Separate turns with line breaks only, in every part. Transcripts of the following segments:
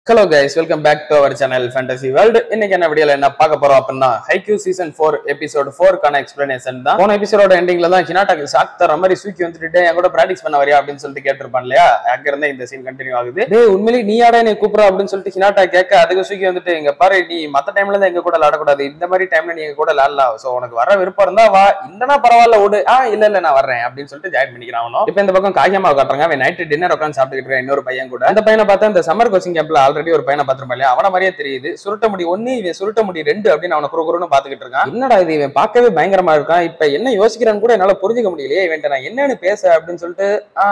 Hello guys, welcome back to our channel Fantasy World. இன்னைக்கு என்ன வீடியோல என்ன பார்க்க போறோம் அப்படின்னா ஹைக்யூ சீசன் 4 எபிசோட் 4 கான எக்ஸ்பிளனேஷன் தான். போன எபிசோடோட எண்டிங்ல தான் ஹினாட்டாக்கு ஷாக் தர மாதிரி சூக்கி வந்துட்டு என் கூட பிராக்டிஸ் பண்ண வரியா அப்படின்னு சொல்லிட்டு கேட்டிருப்பான் இல்லையா? அங்க இருந்தா இந்த சீன் கண்டினியூ ஆகுது. டேய் உண்மையிலேயே நீ யாரா என்னை கூப்பிடுற அப்படின்னு சொல்லிட்டு ஹினாட்டா கேட்க அதுக்கு சூக்கி வந்துட்டு எங்க பாரு நீ மத்த டைம்ல தான் எங்க கூட விளையாடக்கூடாது, இந்த மாதிரி டைம்ல நீ எங்க கூட விளையாடலாம், சோ உனக்கு வர விருப்பம் இருந்தா வா, இல்லனா பரவாயில்ல ஓடு, இல்ல நான் வர்றேன் அப்படின்னு சொல்லிட்டு ஜாயின் பண்ணிக்கிறான். இப்போ இந்த பக்கம் காகியமா காட்டுறாங்க, அவன் நைட் டின்னர் உட்காந்து சாப்பிட்டுக்கிட்டு இருக்க இன்னொரு பையன் கூட. அந்த பையனை பார்த்தா இந்த சம்மர் கோச்சிங் கேம்ப்ல ஆல்ரெடி ஒரு பையனை பார்த்திருப்பான், அவன மாதிரியே தெரியுது. சுருட்ட முடி 1 இவன் சுருட்ட முடி 2 அப்படின்னு அவனை குறுகுறுன்னு பாத்துக்கிட்டு இருக்கான். என்னடா இது இவன் பார்க்கவே பயங்கரமா இருக்கான், இப்ப என்ன யோசிக்கிறான்னு கூட என்னால புரிஞ்சுக்க முடியலையே, இவன் நான் என்னன்னு பேச அப்படின்னு சொல்லிட்டு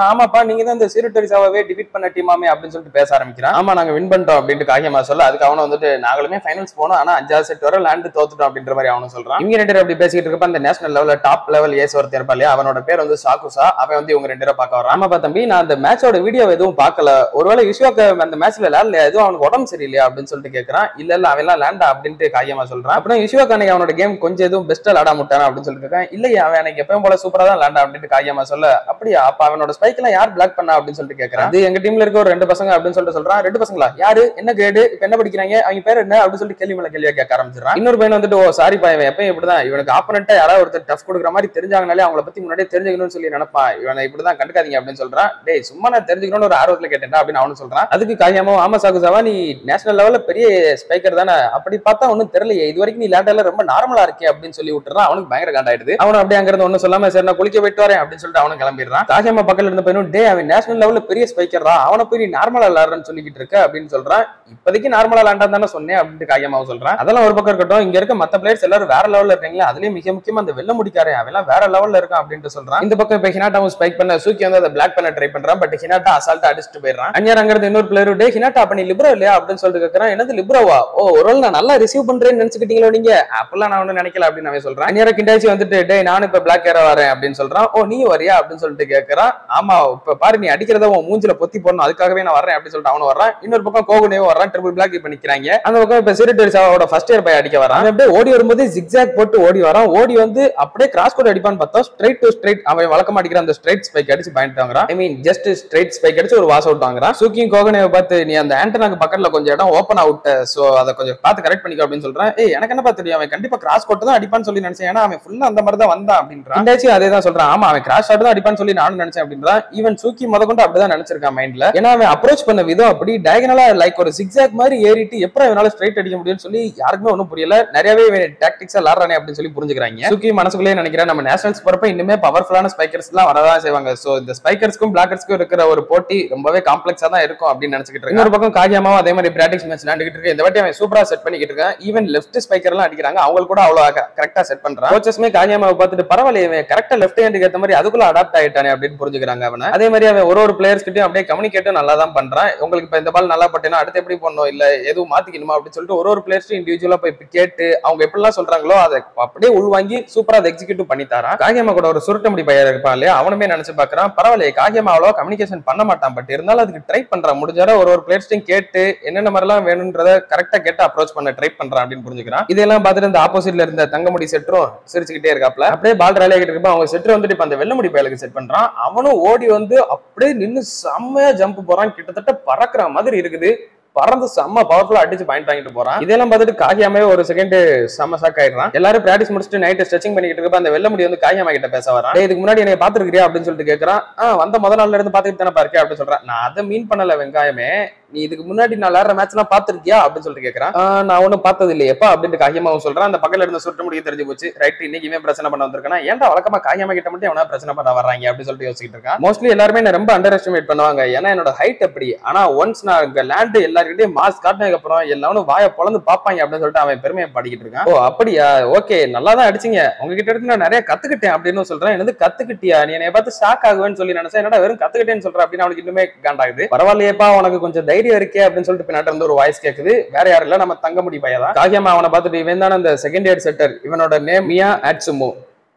ஆமாப்பா நீங்க தான் இந்த சீரிட்டரிசாவே டிஃபீட் பண்ண டீமாமே அப்படின்னு சொல்லிட்டு பேச ஆரம்பிக்கிறான். ஆமா நாங்க வின் பண்ணிட்டோம் அப்படின்ட்டு காகியமா சொல்ல அதுக்கு அவனை வந்துட்டு நாங்களுமே ஃபைனல்ஸ் போனோம், ஆனா 5வது செட் வரை லேண்ட் தோத்துட்டோம் அப்படின்ற மாதிரி அவனும் சொல்றான். இவங்க 2 பேரும் அப்படி பேசிக்கிட்டு இருக்கப்ப அந்த நேஷனல் லெவல்ல டாப் லெவல் ஏஸ் ஒருத்தர் இருப்பா இல்லையா, அவனோட பேர் வந்து சாகுசா. அவன் வந்து இவங்க 2 பேரும் பார்க்க வரான். ஆமாப்பா தம்பி நான் அந்த மேட்சோட வீடியோ எதுவும் பார்க்கல, ஒருவேளை யுஷ்வாக்கு அந்த மேட்ச்ல விளையாடலையா, எதுவும் அவனுக்கு உடம்பு சரியில்லையா அப்படின்னு சொல்லிட்டு கேட்கறான். இல்ல அவன் லேண்டா அப்படின்ட்டு காயமா சொல்றான். அப்புறம் யுஷ்வாக் அன்னைக்கு அவனோட கேம் கொஞ்சம் எதுவும் பெஸ்டா விளையாட முட்டானா அப்படின்னு சொல்லிட்டு இருக்கான். இல்லையா அவன் எனக்கு எப்பவும் போல சூப்பரா தான் லேண்டா அப்படின்ட்டு காயமா சொல்ல அப்படியா அப்ப அவனோட ஸ்பைக் எல்லாம் யார் பிளாக் பண்ணா அப்படின்னு சொல்லிட்டு கேட்கறான். அது எங்க டீம்ல இருக்க ஒரு 2 பசங்க அப்படின்னு சொல்லிட்டு சொல்றான். 2 பசங்களா யாரு, என்ன கிரேடு, இப்ப என்ன படிக்கிறாங்க, அவங்க பேர் என்ன அப்படின்னு சொல்லிட்டு கேள்வி மேல கேள்வியா கேட்க ஆரம்பிச்சிடறான். இன்னொரு பையன் வந்துட்டு ஓ சாரி பா இவன் எப்பயும் இப்படிதான், இவனுக்கு ஆப்போனன்ட்டா யாராவது ஒருத்தர் டஃப் கொடுக்குற மாதிரி தெரிஞ்சாங்கனாலே அவங்கள பத்தி முன்னாடியே தெரிஞ்சுக்கணும்னு சொல்லி நினைப்பான், இவனை இப்படிதான் கண்டுக்காதீங்க அப்படின்னு சொல்றான். டேய் சும்மா நான் தெரிஞ்சுக்கணும்னு ஒரு ஆர்வத்துல கேட்டேன் அப்படின்னு அவனு சொல்றான். அதுக்கு காயமா ஆமா சாகுசாவா நீ நேஷனல் லெவல்ல பெரிய ஸ்பைக்கர் தானே, அப்படி பார்த்தா ஒன்னும் தெரியலையே, இது வரைக்கும் நீ லேண்டர்ல ரொம்ப நார்மலா இருக்கே அப்படின்னு சொல்லி விட்டுறான். அவனுக்கு பயங்கர காண்டாயிடுது. அவன் அப்படியே அங்க இருந்து ஒன்னும் சொல்லாம சரி நான் குளிக்க போயிட்டு வரேன் அப்படின்னு சொல்லிட்டு அவனும் கிளம்பிடுறான். காகியமா பக்கத்துல இருந்த பையனும் டே அவன் நேஷனல் லெவல்ல பெரிய ஸ்பைக்கர் தான், அவனை போய் நீ நார்மலா விளையாடுறன்னு சொல்லிக்கிட்டு இருக்க அப்படின்னு சொல்றான். இப்போதைக்கு நார்மலா விளையாண்டா தானே சொன்னேன் அப்படின்னு காகியமாவும் சொல்றான். அதெல்லாம் ஒரு பக்கம் இருக்கட்டும், இங்க இருக்க மத்த பிளேயர்ஸ் எல்லாரும் வேற லெவல்ல இருக்காங்களா, அதுலயும் மிக முக்கியமா அந்த வெள்ள முடிக்காரன் அவன் வேற லெவல்ல இருக்கான் அப்படின்னு சொல்றான். இந்த பக்கம் இப்ப ஹினாட்டாவும் ஸ்பைக் பண்ண சூக்கி வந்து அதை பிளாக் பண்ண ட்ரை பண்றான். பட் ஹினாட்டா அசால்ட்டா அடிச்சுட்டு போயிடுறான். அங்க அங்க இருந்து இன்னொரு பிளேயர் டே ஹினாட்டா அப்ப நீ லிப்ரோ இல்லையா அப்படின்னு சொல்லிட்டு கேட்கறான். என்னது லிப்ரோவா, ஓ ஒருவேளை நான் நல்லா ரிசீவ் பண்றேன்னு நினைச்சுக்கிட்டீங்களோ நீங்க, அப்பெல்லாம் நான் ஒன்னும் நினைக்கல அப்படின்னு அவன் சொல்றான். அந்நேர கிண்டாச்சி வந்துட்டு டே நானும் இப்ப பிளாக் ஏற வரேன் அப்படின்னு சொல்றான். ஓ நீ வரியா அப்படின்னு சொல்லிட்டு கேட்கறான். ஆமா இப்ப பாரு நீ அடிக்கிறத உன் மூஞ்சில பொத்தி போடணும், அதுக்காகவே நான் வரேன் அப்படின்னு சொல்லிட்டு அவனு வர்றான். இன்னொரு பக்கம் கோகுனேவும் வர்றான், ட்ரிபிள் பிளாக் இப்ப நிக்கிறாங்க. அந்த பக்கம் இப்ப சீரிட்டரிசாவோட ஃபர்ஸ்ட் இயர் பை அடிக்க வரான். அப்படியே ஓடி வரும்போது ஜிக்ஸாக் போட்டு ஓடி வரான். ஓடி வந்து அப்படியே கிராஸ் கோட் அடிப்பான்னு பார்த்தா ஸ்ட்ரைட் டு ஸ்ட்ரைட் அவன் வழக்கமா அடிக்கிற அந்த ஸ்ட்ரைட் ஸ்பைக் அடிச்சு பாயிண்ட் வாங்குறான். ஐ மீன் ஜஸ்ட் ஸ்ட்ரைட் ஸ்பைக் அடிச்சு ஒரு வாஸ் அவுட் வாங்குறான். சூக்கியும் கோகுனேவை பார்த்து நீ அந்த ஆண்டனாக்கு பக்கத்துல கொஞ்சம் இடம் ஓப்பன் அவுட், சோ அதை கொஞ்சம் பார்த்து கரெக்ட் பண்ணிக்கோ அப்படின்னு சொல்றான். எனக்கு என்ன தெரியும் அவன் கண்டிப்பா கிராஸ் கோட் தான் அடிப்பான்னு சொல்லி நினைச்சேன், ஏன்னா அவன் ஃபுல்லா அந்த மாதிரி தான் வந்தான் அப்படின்றான். அதே தான் சொல்றான். ஆமா அவன் கிராஸ் ஷாட் தான் அடிப்பான்னு சொல்லி நானும் நினைச்சேன் அப்படின்றான். ஈவன் சூக்கி முதற்கொண்டு அப்படிதான் நினைச்சிருக்கான் மைண்ட்ல. ஏன்னா அவன் அப்ரோச் பண்ண விதம் அப்படி டயகனலா லைக் ஒரு சிக்ஸாக் மாதிரி ஏறிட்டு எப்படி அவனால ஸ்ட்ரைட் அடிக்க முடியும்னு சொல்லி யாருக்குமே ஒன்னும் புரியல. நிறையவே டாக்டிக்ஸா விளையாடுறானே அப்படின்னு சொல்லி புரிஞ்சுக்கிறாங்க. சூக்கி மனசுக்குள்ளே நினைக்கிறேன் நம்ம நேஷனல்ஸ் போறப்ப இன்னுமே பவர்ஃபுல்லான ஸ்பைக்கர்ஸ் எல்லாம் வரதான் செய்வாங்க. சோ இந்த ஸ்பைக்கர்ஸ்க்கும் பிளாக்கர்ஸ்க்கும் இருக்கிற ஒரு போட்டி ரொம்பவே காம்ப்ளெக்ஸா தான் இருக்கும் அப்படின்னு நினைச்சிட்டு இருக்கேன். இன்னொரு பக்கம் காகியமாவும் அதே மாதிரி பிராக்டிஸ் மேட்ச் விளையாண்டுகிட்டு இருக்கு. இந்த வாட்டி அவன் சூப்பரா செட் பண்ணிக்கிட்டு இருக்கான். ஈவன் லெஃப்ட் ஸ்பைக்கர் எல்லாம் அடிக்கிறாங்க, அவங்க கூட அவ்வளவு கரெக்டா செட் பண்றான். கோச்சஸ்மே காகியமாவை பார்த்துட்டு பரவாயில்லையே கரெக்டா லெஃப்ட் ஹேண்டுக்கு ஏத்த மாதிரி அதுக்குள்ள அடாப்ட் ஆயிட்டானே அப்படின்னு புரிஞ்சுக்கிறாங்க அவனை. அதே மாதிரி அவன் ஒரு பிளேயர்ஸ் கிட்டயும் அப்படியே கம்யூனிகேட்டும் நல்லா தான் பண்றான். உங்களுக்கு இப்ப இந்த பால் நல்லா பட்டேன்னா அடுத்து எப்படி பண்ணணும், இல்ல எதுவும் மாத்திக்கணுமா அப்படின்னு சொல்லிட்டு ஒரு பிளேயர்ஸ் இண்டிவிஜுவலா போய் கேட்டு அவங்க எப்படிலாம் சொல்றாங்களோ அதை அப்படியே உள்வாங்கி சூப்பரா அதை எக்ஸிக்யூட் பண்ணி தரான். காகியமா கூட ஒரு சுருட்ட முடி பையன் இருப்பான் இல்லையா, அவனுமே நினைச்சு பாக்குறான் பரவாயில்லையே காகியமா அவ்வளவா கம்யூனிகேஷன் பண்ண மாட்டான், பட் இருந்தாலும் அதுக்கு ட்ரை பண்றான். முடிஞ்சார ஒரு பிளேயர்ஸ்டையும் கேட்டு என்னென்ன மாதிரிலாம் வேணும்ன்றத கரெக்டா கேட்டு அப்ரோச் பண்ண ட்ரை பண்றான் அப்படின்னு புரிஞ்சுக்கிறான். இதெல்லாம் பார்த்துட்டு இந்த ஆப்போசிட்ல இருந்த தங்கமுடி செட்ரும் சிரிச்சுக்கிட்டே இருக்காப்ல. அப்படியே பால் ரேலி ஆகிட்டு இருப்பா அவங்க செட்ரு வந்துட்டு இப்ப அந்த வெள்ளமுடி பயலுக்கு செட் பண்றான். அவனும் ஓடி வந்து அப்படியே நின்னு செம்மையா ஜம்ப் போறான், கிட்டத்தட்ட பறக்குற மாதிரி இருக்குது. பறந்து செம்ம பவர்ஃபுல்லா அடிச்சு பாயிண்ட் வாங்கிட்டு போறான். இதெல்லாம் பார்த்துட்டு காகியாமே ஒரு செகண்ட் செம்ம ஷாக் ஆயிடுறான். எல்லாரும் பிராக்டிஸ் முடிச்சுட்டு நைட் ஸ்ட்ரெச்சிங் பண்ணிட்டு இருக்கப்ப அந்த வெள்ளமுடி வந்து காகியமா கிட்ட பேச வரான். இதுக்கு முன்னாடி என்னை பாத்துருக்கியா அப்படின்னு சொல்லிட்டு கேட்கறான். வந்த முதல் நாள்ல இருந்து பாத்துட்டு தானே பாருக்கே அப்படின்னு சொல்றான். நான் அதை மீன் பண்ணல வெங்காயமே, நீ இதுக்கு முன்னாடி நான் விளையாடுற மேட்ச் எல்லாம் பாத்துருக்கியா அப்படின்னு சொல்லிட்டு கேட்கறான். நான் ஒன்னும் பார்த்தது இல்லையப்பா அப்படின்னு காகியமாவும் சொல்றான். அந்த பக்கத்துல இருந்த சுருட்ட முடிய தெரிஞ்சு போச்சு. ரைட் இன்னைக்கு இவன் பிரச்சனை பண்ண வந்திருக்கானா, ஏன்டா வழக்கமா காகியமா கிட்ட மட்டும் எவனா பிரச்சனை பண்ண வர்றாங்க அப்படின்னு சொல்லிட்டு யோசிச்சுட்டு இருக்கான். மோஸ்ட்லி எல்லாருமே என்ன ரொம்ப அண்டர் எஸ்டிமேட் பண்ணுவாங்க, ஏன்னா என்னோட ஹைட் அப்படி. ஆனா ஒன்ஸ் நான் இங்க லேண்ட் எல்லாருக்கிட்டையும் மாஸ் காட்டினதுக்கு அப்புறம் எல்லாரும் வாயை பொளந்து பாப்பாங்க அப்படின்னு சொல்லிட்டு அவன் பெருமையை பாடிக்கிட்டு இருக்கான். ஓ அப்படியா, ஓகே நல்லா தான் அடிச்சிங்க, உங்ககிட்ட இருந்து நான் நிறைய கத்துக்கிட்டேன் அப்படின்னு சொல்றேன். என்னது கத்துக்கிட்டியா, நீ என்னை பார்த்து ஷாக் ஆகுவேன்னு சொல்லி நினைச்சேன், என்னடா வெறும் கத்துக்கிட்டேன்னு சொல்றேன் அப்படின்னு அவனுக்கு இன்னுமே காண்டாகுது. பரவாயில்லையப்பா உனக்கு கொஞ்சம் தைரியம் இருக்கே அப்படின்னு சொல்லிட்டு பின்னாடி இருந்து ஒரு வாய்ஸ் கேக்குது. வேற யாரும் இல்ல நம்ம தங்கமுடி பையன் தான். காகியமா அவனை பார்த்துட்டு இவன் தானே அந்த செகண்ட் இயர் செட்டர், இவனோட நேம் மியா ஆட்சுமோ,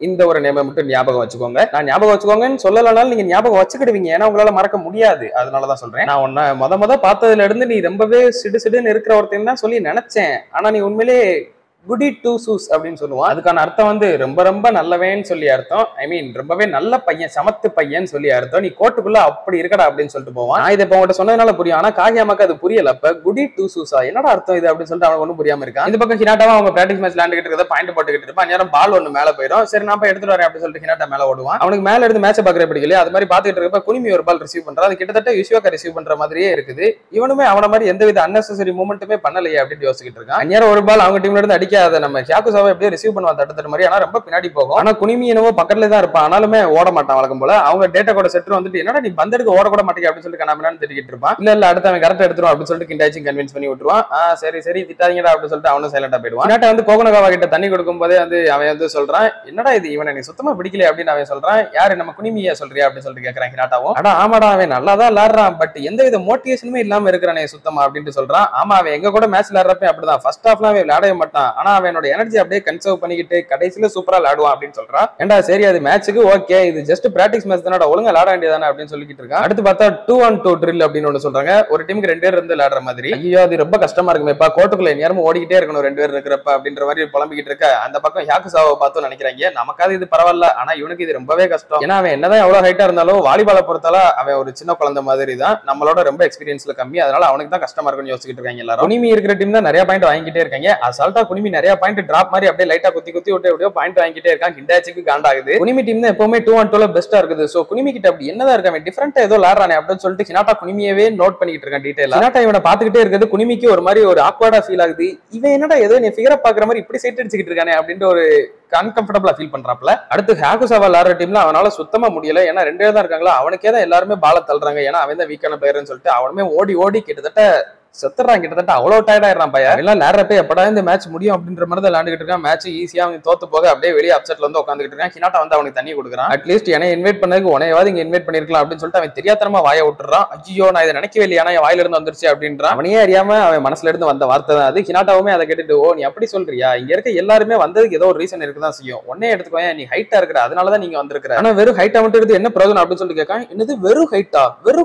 இந்த ஒரு நேமை மட்டும் ஞாபகம் வச்சுக்கோங்க. நான் ஞாபகம் வச்சுக்கோங்கன்னு சொல்லலனாலும் நீங்க ஞாபகம் வச்சுக்கிடுவீங்க, ஏன்னா உங்களால மறக்க முடியாது. அதனாலதான் சொல்றேன். நான் உன்ன முத பார்த்ததுல இருந்து நீ ரொம்பவே சிடுன்னு இருக்கிற ஒருத்தன் தான் சொல்லி நினைச்சேன், ஆனா நீ உண்மையிலே குடி டூ சூஸ் அப்படின்னு சொல்லுவான். அதுக்கான அர்த்தம் வந்து ரொம்ப ரொம்ப நல்லவேன்னு சொல்லி அர்த்தம். ஐ மீன் ரொம்பவே நல்ல பையன், சமத்து பையன் சொல்லி அர்த்தம். நீ கோட்டுக்குள்ள அப்படி இருக்கடா அப்படின்னு சொல்லிட்டு போவான். நான் இதை இப்போ உங்கள்கிட்ட சொன்னதுனால புரியும், ஆனா காகியாமாக்கு அது புரியல. அப்ப குடி டூ சூஸா என்னடா அர்த்தம் இது அப்படின்னு சொல்லிட்டு அவனுக்கு ஒன்றும் புரியாம இருக்கான். இந்த பக்கம் ஹினாட்டாவா அவங்க பிராக்டிஸ் மேட்ச் விளையாண்டுகிட்டு இருக்கிறத பாயிண்ட் போட்டுக்கிட்டு இருப்பான். நேரம் பால் ஒன்று மேல போயிடும். சரி நான் போய் எடுத்துட்டு வரேன் அப்படின்னு சொல்லிட்டு ஹினாட்டா மேல ஓடுவான். அவனுக்கு மேல இருந்து மேட்சை பாக்குற பிடிக்கல. அது மாதிரி பாத்துக்கிட்டு இருக்கப்ப குனிமி ஒரு பால் ரிசீவ் பண்றான். அது கிட்டத்தட்ட யுஷ்வாக்கா ரிசீவ் பண்ற மாதிரியே இருக்குது. இவனுமே அவன மாதிரி எந்தவித அன்னெசரி மூமெண்ட்டுமே பண்ணலையே அப்படின்னு யோசிச்சுட்டு இருக்கான். அந்நேரம் ஒரு பால் அவங்க டீம்ல இருந்து அடிக்காத நம்ம ஹியாகுசாவை எப்படியோ ரிசீவ் பண்ணுவான் தட்டு மாதிரி. ஆனா ரொம்ப பின்னாடி போகும். ஆனா குனிமி என்னவோ பக்கத்துல தான் இருப்பான். ஆனாலுமே ஓட மாட்டான் வழக்கம் போல. அவங்க டேட்டா கூட செட்டர் வந்துட்டு என்னடா நீ பந்தெடுக்க ஓட கூட மாட்டேங்க அப்படின்னு சொல்லி கண்ணாமண்ணான்னு திட்டிட்டு இருப்பான். இல்ல அடுத்து அவன் கரெக்ட் எடுத்துரும் அப்படின்னு சொல்லிட்டு கிண்டாச்சி கன்வின்ஸ் பண்ணி விட்டுருவான். சரி சரி திட்டாதீங்கடா அப்படின்னு சொல்லிட்டு அவனும் சைலண்டா போயிடுவான். ஹினாட்டா வந்து கோகனகாவா கிட்ட தண்ணி கொடுக்கும் போதே வந்து அவன் வந்து சொல்றான், என்னடா இது இவனை நீ சுத்தமா பிடிக்கல அப்படின்னு அவன் சொல்றான். யாரு நம்ம குனிமியா சொல்றியா அப்படின்னு சொல்லிட்டு கேட்கறான் ஹினாட்டாவும். அடா ஆமாடா அவன் நல்லாதான் விளாடுறான், பட் எந்த வித மோட்டிவேஷனுமே இல்லாம இருக்கிறானே சுத்தமா அப்படின்னு சொல்றான். ஆமா அவன் எங்க கூட மேட்ச் விளையாடுறப்ப அப்படிதான் ஃபர்ஸ்ட் ஹாஃப்ல அவன் விளையாடவே மாட்டான். ஆனா அவனோட எனர்ஜி அப்படியே கன்சர்வ் பண்ணிக்கிட்டு கடைசியில சூப்பரா விளையாடுவான் அப்படின்னு சொல்றான். ஏண்டா சரி அது மேட்சுக்கு ஓகே, இது ஜஸ்ட் பிராக்டிஸ் மேட்ச் தானடா, ஒழுங்கா விளையாட வேண்டியதானே அப்படின்னு சொல்லிட்டு இருக்கான். அடுத்து பார்த்தா 2-on-2 ட்ரில் அப்படின்னு ஒன்று சொல்றாங்க. ஒரு டீமுக்கு 2 பேர் இருந்து விளையாடுற மாதிரி. ஐயோ அது ரொம்ப கஷ்டமா இருக்குமேப்பா, கோட்டுக்குள்ள நேரமும் ஓடிக்கிட்டே இருக்கணும் 2 பேர் இருக்கிறப்ப அப்படின்ற மாதிரி புலம்பிக்கிட்டு இருக்க அந்த பக்கம் ஹியாகுசாவை பார்த்து நினைக்கிறாங்க நமக்காவது இது பரவாயில்ல, ஆனா இவனுக்கு இது ரொம்பவே கஷ்டம். ஏன்னா அவன் என்னதான் எவ்வளவு ஹைட்டா இருந்தாலும் வாலிபாலை பொறுத்தால அவன் ஒரு சின்ன குழந்தை மாதிரி தான், நம்மளோட ரொம்ப எக்ஸ்பீரியன்ஸ்ல கம்மி. அதனால அவனுக்கு தான் கஷ்டமா இருக்குன்னு யோசிச்சுட்டு இருக்காங்க எல்லாரும். குனிமி இருக்கிற டீம் தான் நிறைய பாயிண்ட் வாங்கிட்டே இருக்காங்க. அசால்ட்டா குனிமி நிறைய பாயிண்ட் டிராப் மாதிரி அப்படியே லைட்டா குத்தி குத்தி விட்டு எப்படியோ பாயிண்ட் வாங்கிட்டே இருக்கான். கிண்டாச்சிக்கு காண்டாகுது. குனிமி டீம் தான் எப்பவுமே 2-on-2 பெஸ்டா இருக்குது. சோ குனிமி கிட்ட அப்படி என்னதான் இருக்காங்க டிஃபரெண்டா ஏதோ விளையாடுறானே அப்படின்னு சொல்லிட்டு ஹினாட்டா குனிமியவே நோட் பண்ணிட்டு இருக்கான் டீடைலா. ஹினாட்டா இவனை பாத்துக்கிட்டே இருக்கிறது குனிமிக்கு ஒரு மாதிரி ஒரு ஆக்வர்டா ஃபீல் ஆகுது. இவன் என்னடா ஏதோ நீ ஃபிகரை பாக்குற மாதிரி இப்படி சைட் அடிச்சுக்கிட்டு இருக்கானே அப்படின்ற ஒரு அன்கம்ஃபர்டபிளா ஃபீல் பண்றாப்ல. அடுத்து ஹியாகுசாவா விளையாடுற டீம்ல அவனால சுத்தமா முடியல. ஏன்னா 2 பேர் தான் இருக்காங்களா, அவனுக்கே தான் எல்லாருமே பால தள்ளுறாங்க. ஏன்னா அவன் தான் வீக்கான பிளேயர்னு சொல்லிட்டு அவனுமே ஓடி ஓடி கிட்டத்தட்ட செத்துறான். கிட்டத்தட்ட அவ்வளவு டயர்ட் ஆயிடுறான் பையன். எல்லாம் விளையாடுறப்ப எப்படா இந்த மேட்ச் முடியும் அப்படின்ற மாதிரி தான் விளையாண்டுட்டு இருக்கான். மேட்ச் ஈஸியா அவன் தோத்து போக அப்படியே வெளியே அப்செட்ல வந்து உட்காந்துட்டு இருக்கான். ஹினாட்டா வந்து அவனுக்கு தண்ணி கொடுக்குறான். அட்லீஸ்ட் என்ன இன்வைட் பண்ணதுக்கு உனையாவது இங்க இன்வைட் பண்ணிருக்கலாம் அப்படின்னு சொல்லிட்டு அவன் தெரியாதனமா வாயை விட்டுறான். ஐயோ நான் இதை நினைக்கவே இல்லையா, என் வாயில இருந்து வந்துருச்சு அப்படின்றான். அவனையே அறியாம அவன் மனசுல இருந்து வந்த வார்த்தை தான் அது. ஹினாட்டாவுமே அதை கேட்டுட்டு ஓ நீ அப்படி சொல்றியா, இங்க இருக்க எல்லாருமே வந்ததுக்கு ஏதோ ஒரு ரீசன் இருக்குதான் செய்யும், உடனே எடுத்துக்கோ நீ ஹைட்டா இருக்கிற அதனாலதான் நீங்க வந்திருக்கிற, ஆனா வெறும் ஹைட்டா மட்டும் இருந்து என்ன பிரயோஜனம் அப்படின்னு சொல்லிட்டு கேட்கான். என்னது வெறும்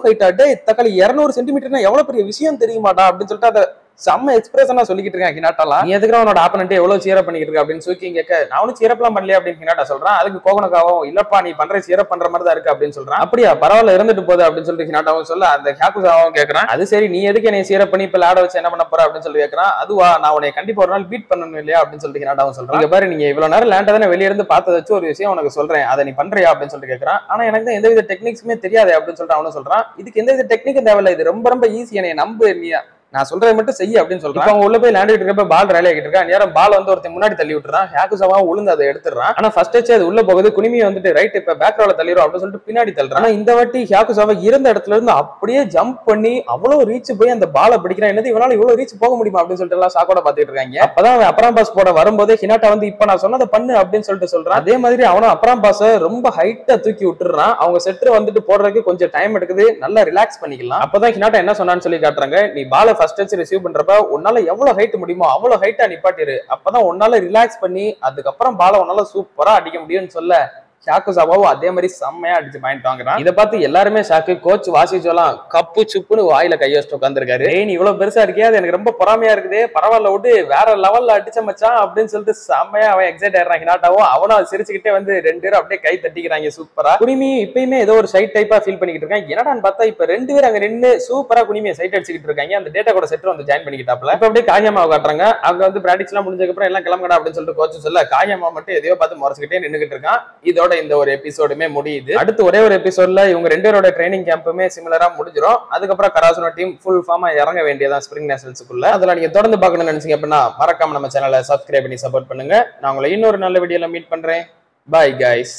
ஹைட்டா டே தக்காளி 200 சென்டிமீட்டர்னா எவ்வளவு பெரிய விஷயம் தெரியுமாடா அப்படின்னு சொல்லிட்டு அதை செம்ம எக்ஸ்பிரஷனா சொல்லிக்கிட்டு இருக்கான் ஹினாட்டாலாம். நீ எதுக்கு அவனோட ஆப்பனன்ட் எவ்வளவு சீரப் பண்ணிட்டு இருக்க அப்படின்னு சொல்லி கேட்க நான் ஒன்னும் சீரப்லாம் பண்ணலையா அப்படின்னு ஹினாட்டா சொல்றான். அதுக்கு கோகனகாவும் இல்லப்பா நீ பண்ற சீரப் பண்ற மாதிரி தான் இருக்கு அப்படின்னு சொல்றான். அப்படியா பரவாயில்ல இருந்துட்டு போகுது அப்படின்னு சொல்லிட்டு ஹினாட்டாவும் சொல்ல அந்த ஹியாகுசாவும் கேட்கறான். அது சரி நீ எதுக்கு என்னை சீரப் பண்ணி இப்ப விளையாட வச்சு என்ன பண்ண போற அப்படின்னு சொல்லி கேட்கறான். அதுவா நான் உன்னை கண்டிப்பா ஒரு நாள் பீட் பண்ணணும் இல்லையா அப்படின்னு சொல்லிட்டு ஹினாட்டாவும் சொல்றான். இங்க பாரு நீங்க இவ்வளவு நேரம் லேண்டா தானே வெளியே இருந்து பார்த்தத வச்சு ஒரு விஷயம் உனக்கு சொல்றேன், அதை நீ பண்றியா அப்படின்னு சொல்லிட்டு கேட்கறான். ஆனா எனக்கு தான் எந்தவித டெக்னிக்ஸுமே தெரியாது அப்படின்னு சொல்லிட்டு அவனும் சொல்றான். இதுக்கு எந்தவித டெக்னிக்கும் தேவையில்லை, இது ரொம்ப ரொம்ப ஈஸி, என்னை நம்பு, நீ நான் சொல்றதை மட்டும் செய்ய அப்படின்னு சொல்றான். அவங்க உள்ள போய் லேண்டிட்டு இருக்கப்ப பால் ரேலி ஆகிட்டு இருக்கா. நேரம் பால் வந்து ஒருத்தன் முன்னாடி தள்ளி விட்டுறான். ஹியாகுசாவா உளுந்து அதை எடுத்துறான். ஆனா ஃபர்ஸ்ட் டச் அது உள்ள போகுது. குனிமி வந்துட்டு ரைட் இப்ப பேக் ரோல தள்ளிரும் அப்படின்னு சொல்லிட்டு பின்னாடி தள்ளுறான். ஆனா இந்த வாட்டி ஹியாகுசாவா இருந்த இடத்துல இருந்து அப்படியே ஜம்ப் பண்ணி அவ்வளவு ரீச் போய் அந்த பாலை பிடிக்கிறான். என்னது இவனால இவ்வளவு ரீச் போக முடியுமா அப்படின்னு சொல்லிட்டு எல்லாம் சாக்கோட பாத்துட்டு இருக்காங்க. அப்பதான் அவன் அப்புறம் பாஸ் போட வரும்போதே ஹினாட்டா வந்து இப்ப நான் சொன்னதை பண்ணு அப்படின்னு சொல்லிட்டு சொல்றான். அதே மாதிரி அவனும் அப்புறம் பாஸ ரொம்ப ஹைட்டா தூக்கி விட்டுறான். அவங்க செட்டர் வந்துட்டு போடுறதுக்கு கொஞ்சம் டைம் எடுக்குது, நல்லா ரிலாக்ஸ் பண்ணிக்கலாம். அப்பதான் ஹினாட்டா என்ன சொன்னான்னு சொல்லி காட்டுறாங்க. நீ பாலை ஃபர்ஸ்ட் டச் ரிசீவ் பண்ற உன்னால எவ்வளவு ஹைட் முடியுமோ அவ்வளவு ஹைட்டா நிப்பாட்டிரு, அப்பதான் உன்னால ரிலாக்ஸ் பண்ணி அதுக்கப்புறம் பால உன்னால சூப்பரா அடிக்க முடியும்னு சொல்ல ஹியாகுசாவும் அதே மாதிரி செம்மையா அடிச்சு பாயிண்ட் வாங்குறான். இதை பார்த்து எல்லாருமே ஷாக்கு. கோச் வாசிச்சோலாம் கப்பு சுப்புன்னு வாயில கை வச்சுட்டு உட்காந்துருக்காரு. நீ இவ்வளவு பெருசா இருக்கியா, அது எனக்கு ரொம்ப பொறாமையா இருக்குது, பரவாயில்ல விட்டு வேற லெவல்ல அடிச்ச மச்சான் அப்படின்னு சொல்லிட்டு செம்மையா அவன் எக்ஸைட் ஆயிடுறான். ஹினாட்டாவும் அவனும் சிரிச்சுக்கிட்டே வந்து 2 பேரும் அப்படியே கை தட்டிக்கிறாங்க சூப்பரா. குனிமி இப்பயுமே ஏதோ ஒரு சைட் டைப்பா ஃபீல் பண்ணிக்கிட்டு இருக்கான். என்னடான்னு பார்த்தா இப்ப 2 பேரும் அங்க நின்று சூப்பரா குனிமியை சைட் அடிச்சுக்கிட்டு இருக்காங்க. அந்த டேட்டா கூட செட்டர் வந்து ஜாயின் பண்ணிக்கிட்டாப்ல. இப்ப அப்படியே காயமா காட்டுறாங்க. அவங்க வந்து பிராக்டிஸ் எல்லாம் முடிஞ்சதுக்கு அப்புறம் எல்லாம் கிளம்புடா அப்படின்னு சொல்லிட்டு கோச் சொல்ல காயமா மட்டும் எதையோ பார்த்து முறைச்சுக்கிட்டே நின்னுகிட்டு இருக்கான். இதோட இந்த ஒரு எபிசோடுமே முடியுது. அடுத்து ஒரே ஒரு எபிசோட்ல இவங்க 2 பேரோட ட்ரைனிங் கேம்புமே சிமிலரா முடிஞ்சிடும். அதுக்கப்புறம் கராசுனோ டீம் ஃபுல் ஃபார்மா இறங்க வேண்டியதான் ஸ்பிரிங் நேஷனல்ஸ்க்குள்ள. அதெல்லாம் நீங்க தொடர்ந்து பார்க்கணும்னு நினைச்சீங்க அப்படின்னா மறக்காம நம்ம சேனலை சப்ஸ்கிரைப் பண்ணி சப்போர்ட் பண்ணுங்க. நான் உங்களை இன்னொரு நல்ல வீடியோல மீட் பண்றேன். Bye guys.